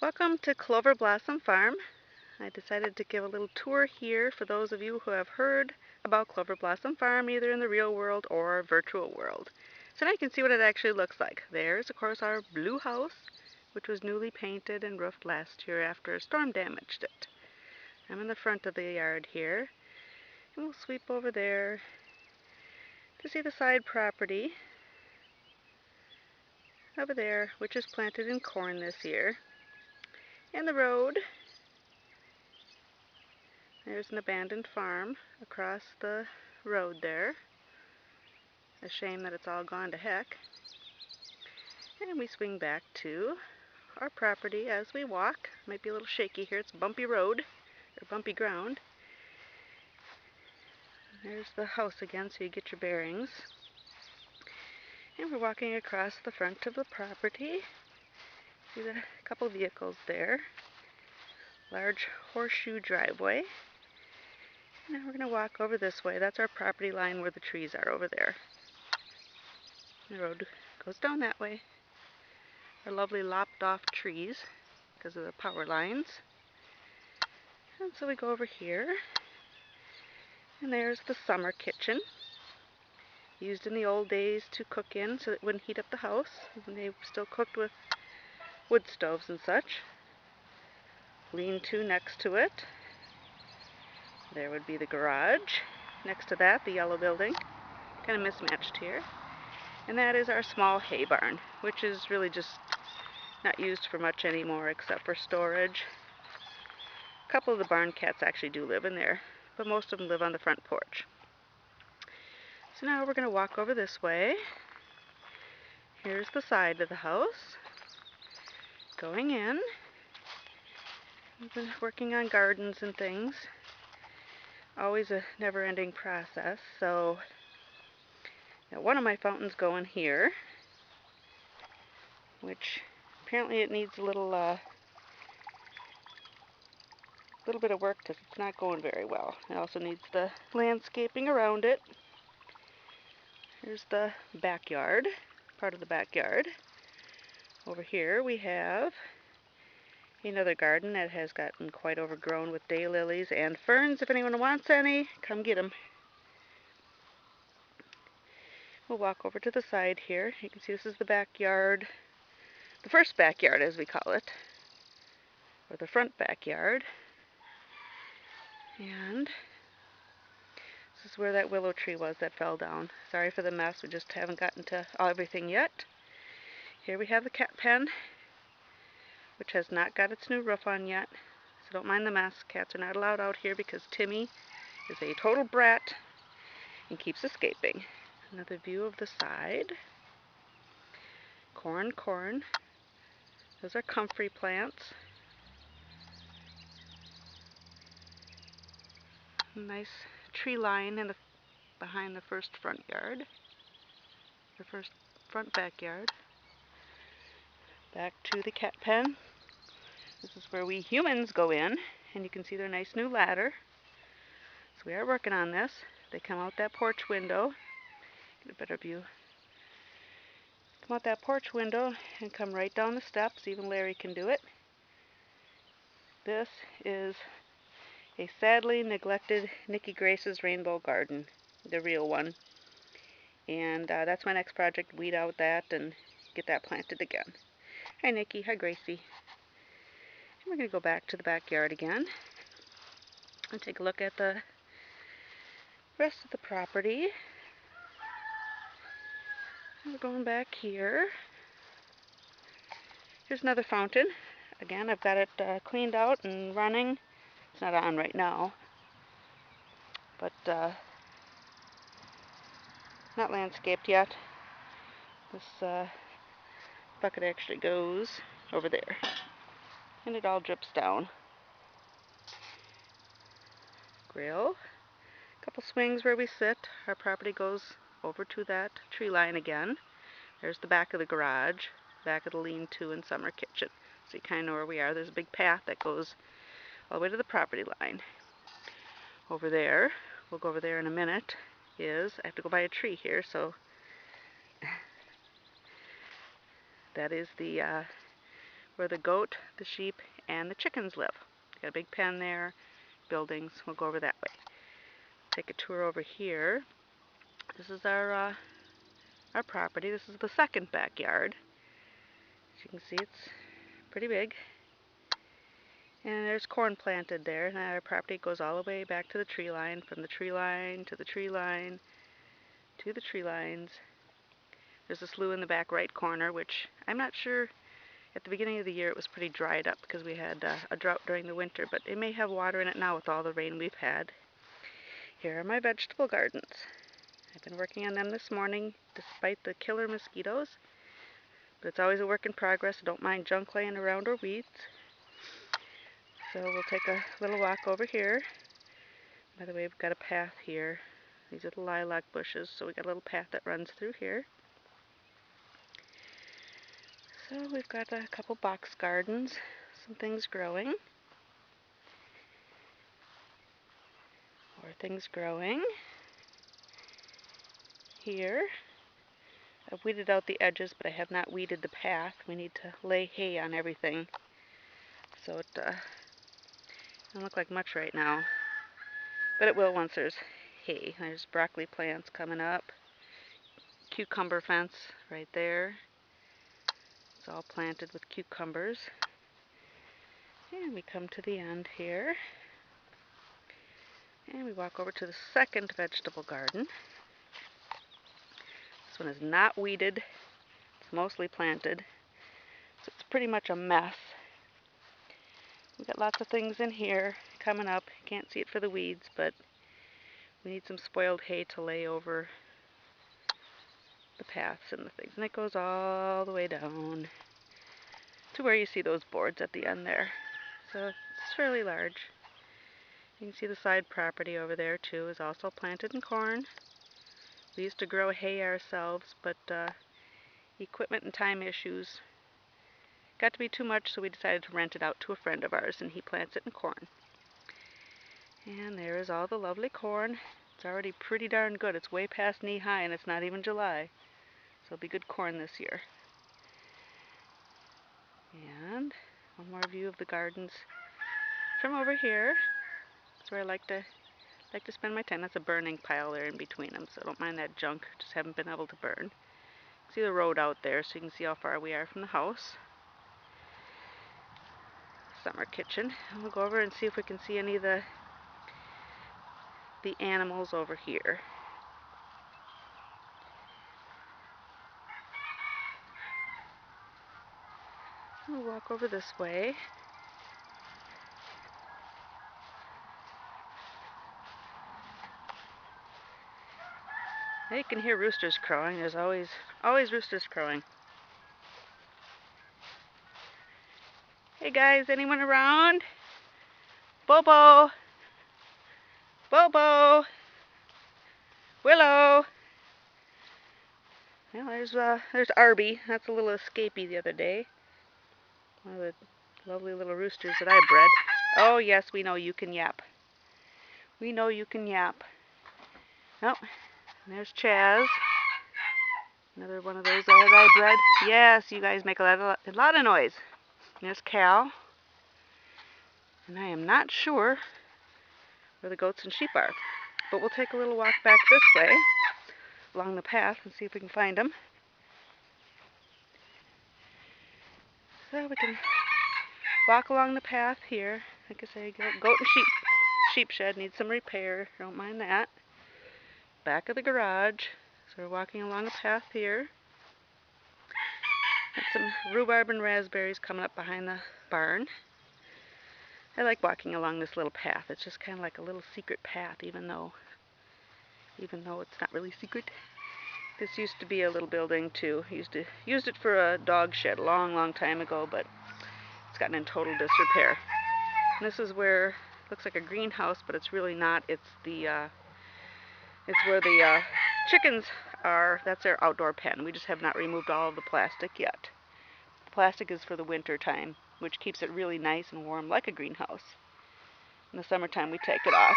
Welcome to Clover Blossom Farm. I decided to give a little tour here for those of you who have heard about Clover Blossom Farm either in the real world or virtual world. So now you can see what it actually looks like. There's of course our blue house, which was newly painted and roofed last year after a storm damaged it. I'm in the front of the yard here, and we'll sweep over there to see the side property over there, which is planted in corn this year. And the road. There's an abandoned farm across the road there. A shame that it's all gone to heck. And we swing back to our property as we walk. Might be a little shaky here. It's a bumpy road, or bumpy ground. There's the house again so you get your bearings. And we're walking across the front of the property. See the couple vehicles there. Large horseshoe driveway. Now we're going to walk over this way. That's our property line where the trees are over there. The road goes down that way. Our lovely lopped off trees because of the power lines. And so we go over here, and there's the summer kitchen, used in the old days to cook in so it wouldn't heat up the house, when they still cooked with wood stoves and such. Lean-to next to it. There would be the garage. Next to that, the yellow building. Kind of mismatched here. And that is our small hay barn, which is really just not used for much anymore except for storage. A couple of the barn cats actually do live in there, but most of them live on the front porch. So now we're going to walk over this way. Here's the side of the house. Going in. We've been working on gardens and things. Always a never-ending process. So got one of my fountains going here, which apparently it needs a little bit of work because it's not going very well. It also needs the landscaping around it. Here's the backyard, part of the backyard. Over here we have another garden that has gotten quite overgrown with daylilies and ferns. If anyone wants any, come get them. We'll walk over to the side here. You can see this is the backyard, the first backyard as we call it, or the front backyard. And this is where that willow tree was that fell down. Sorry for the mess, we just haven't gotten to everything yet. Here we have the cat pen, which has not got its new roof on yet. So don't mind the mess. Cats are not allowed out here because Timmy is a total brat and keeps escaping. Another view of the side. Corn, corn. Those are comfrey plants. Nice tree line behind the first front yard. The first front backyard. Back to the cat pen. This is where we humans go in, and you can see their nice new ladder. So we are working on this. They come out that porch window. Get a better view. Come out that porch window and come right down the steps. Even Larry can do it. This is a sadly neglected Nikki Grace's rainbow garden, the real one. And that's my next project, weed out that and get that planted again. Hi Nikki, hi Gracie. And we're going to go back to the backyard again and take a look at the rest of the property. And we're going back here. Here's another fountain. Again, I've got it cleaned out and running. It's not on right now, but not landscaped yet. This bucket actually goes over there, and it all drips down. Grill. A couple swings where we sit. Our property goes over to that tree line again. There's the back of the garage, back of the lean-to and summer kitchen. So you kind of know where we are. There's a big path that goes all the way to the property line. Over there, we'll go over there in a minute, I have to go by a tree here, so that is the where the goat, the sheep, and the chickens live. Got a big pen there, buildings. We'll go over that way. Take a tour over here. This is our property. This is the second backyard. As you can see, it's pretty big. And there's corn planted there. And our property goes all the way back to the tree line, from the tree line to the tree line to the tree lines. There's a slough in the back right corner, which I'm not sure. At the beginning of the year it was pretty dried up because we had a drought during the winter, but it may have water in it now with all the rain we've had. Here are my vegetable gardens. I've been working on them this morning despite the killer mosquitoes, but it's always a work in progress. I don't mind junk laying around or weeds. So we'll take a little walk over here. By the way, we've got a path here. These are the lilac bushes, so we've got a little path that runs through here. So we've got a couple box gardens, some things growing. More things growing. Here, I've weeded out the edges, but I have not weeded the path. We need to lay hay on everything. So it doesn't look like much right now, but it will once there's hay. There's broccoli plants coming up. Cucumber fence right there. It's all planted with cucumbers. And we come to the end here. And we walk over to the second vegetable garden. This one is not weeded. It's mostly planted. So it's pretty much a mess. We've got lots of things in here coming up. Can't see it for the weeds, but we need some spoiled hay to lay over the paths and the things. And it goes all the way down to where you see those boards at the end there. So it's fairly large. You can see the side property over there too is also planted in corn. We used to grow hay ourselves, but equipment and time issues got to be too much, so we decided to rent it out to a friend of ours, and he plants it in corn. And there is all the lovely corn. It's already pretty darn good. It's way past knee high, and it's not even July. So it'll be good corn this year. And one more view of the gardens from over here. That's where I like to spend my time. That's a burning pile there in between them, so I don't mind that junk. Just haven't been able to burn. See the road out there, so you can see how far we are from the house. Summer kitchen. And we'll go over and see if we can see any of the animals over here. We'll walk over this way. Now you can hear roosters crowing. There's always roosters crowing. Hey guys, anyone around? Bobo! Bobo! Willow! Well, there's Arby. That's a little escapee the other day. One of the lovely little roosters that I bred. Oh yes, we know you can yap. We know you can yap. Oh, and there's Chaz. Another one of those that I bred. Yes, you guys make a lot of noise. And there's Cal. And I am not sure where the goats and sheep are. But we'll take a little walk back this way along the path and see if we can find them. So we can walk along the path here. Like I say, goat and sheep shed needs some repair. Don't mind that. Back of the garage. So we're walking along a path here. Got some rhubarb and raspberries coming up behind the barn. I like walking along this little path. It's just kind of like a little secret path, even though it's not really secret. This used to be a little building too. Used it for a dog shed a long time ago, but it's gotten in total disrepair. And this is where looks like a greenhouse, but it's really not. It's where the chickens are. That's their outdoor pen. We just have not removed all of the plastic yet. The plastic is for the winter time, which keeps it really nice and warm like a greenhouse. In the summertime we take it off.